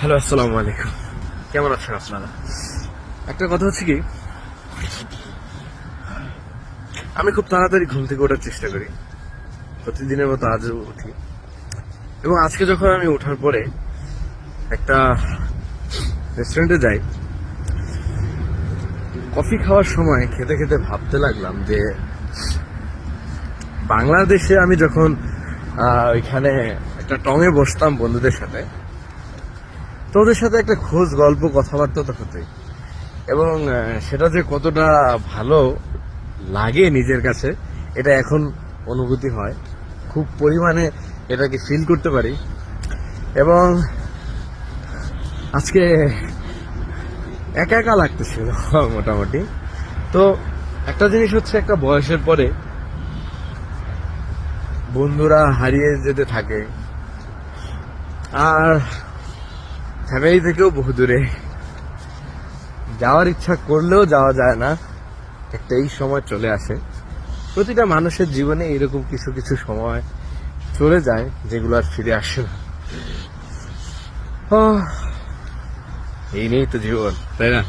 Hello, আসসালামু আলাইকুম। কেমন আছেন আপনারা? একটা কথা হচ্ছে কি, আমি খুব তাড়াতাড়ি ঘুম থেকে ওঠার চেষ্টা করি, প্রতিদিনের মতো আজও উঠি। এবং আজকে যখন আমি ওঠার পরে একটা রেস্টুরেন্টে যাই, কফি খাওয়ার সময় খেতে খেতে ভাবতে লাগলাম যে বাংলাদেশে আমি যখন ওইখানে একটা টঙে বসতাম বন্ধুদের সাথে, তো ওদের সাথে একটা খোঁজ গল্প কথাবার্তা তো হতোই। এবং সেটা যে কতটা ভালো লাগে নিজের কাছে, এটা এখন অনুভূতি হয়, খুব পরিমাণে এটাকে ফিল করতে পারি। এবং আজকে একা একা লাগতেছিল মোটামুটি। তো একটা জিনিস হচ্ছে, একটা বয়সের পরে বন্ধুরা হারিয়ে যেতে থাকে, আর ফ্যামিলি থেকেও বহু দূরে যাওয়ার ইচ্ছা করলেও যাওয়া যায় না। একটা এই সময় চলে আসে, প্রতিটা মানুষের জীবনে এরকম কিছু কিছু সময় চলে যায় যেগুলো আর ফিরে আসে না। এই নিয়েই তো জীবন, তাই না?